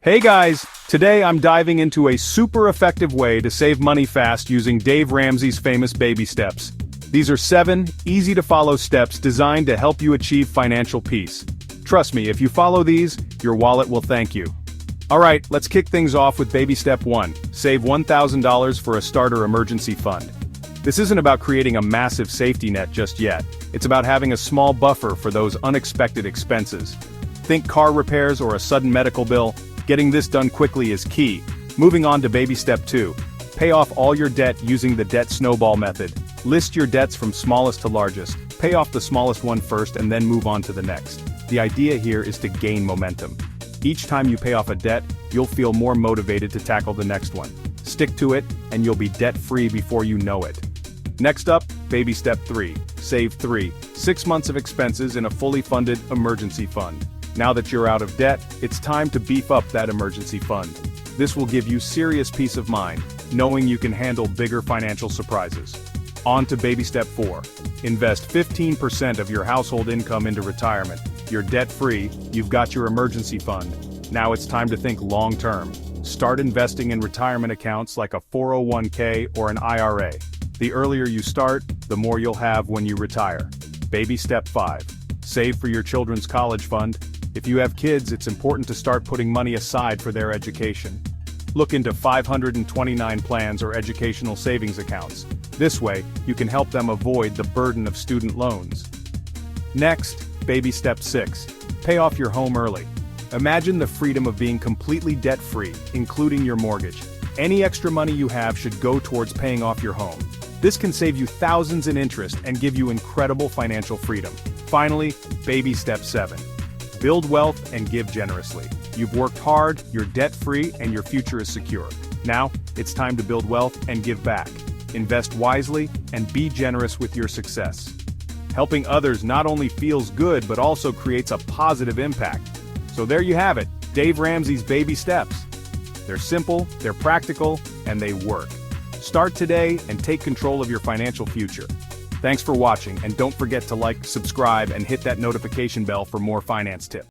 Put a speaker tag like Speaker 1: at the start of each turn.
Speaker 1: Hey guys, today I'm diving into a super effective way to save money fast using Dave Ramsey's famous baby steps. These are 7 easy-to-follow steps designed to help you achieve financial peace. Trust me, if you follow these, your wallet will thank you. Alright, let's kick things off with baby step 1, save $1,000 for a starter emergency fund. This isn't about creating a massive safety net just yet, it's about having a small buffer for those unexpected expenses. Think car repairs or a sudden medical bill. Getting this done quickly is key. Moving on to baby step 2. Pay off all your debt using the debt snowball method. List your debts from smallest to largest. Pay off the smallest one first and then move on to the next. The idea here is to gain momentum. Each time you pay off a debt, you'll feel more motivated to tackle the next one. Stick to it, and you'll be debt-free before you know it. Next up, baby step 3. Save 6 months of expenses in a fully funded emergency fund. Now that you're out of debt, it's time to beef up that emergency fund. This will give you serious peace of mind, knowing you can handle bigger financial surprises. On to baby step 4. Invest 15% of your household income into retirement. You're debt-free, you've got your emergency fund. Now it's time to think long-term. Start investing in retirement accounts like a 401k or an IRA. The earlier you start, the more you'll have when you retire. Baby step 5. Save for your children's college fund. If you have kids, it's important to start putting money aside for their education. Look into 529 plans or educational savings accounts. This way, you can help them avoid the burden of student loans. Next, baby step 6. Pay off your home early. Imagine the freedom of being completely debt-free, including your mortgage. Any extra money you have should go towards paying off your home. This can save you thousands in interest and give you incredible financial freedom. Finally, baby step 7. Build wealth and give generously. You've worked hard, you're debt-free, and your future is secure. Now, it's time to build wealth and give back. Invest wisely and be generous with your success. Helping others not only feels good but also creates a positive impact. So there you have it, Dave Ramsey's baby steps. They're simple, they're practical, and they work. Start today and take control of your financial future. Thanks for watching, and don't forget to like, subscribe, and hit that notification bell for more finance tips.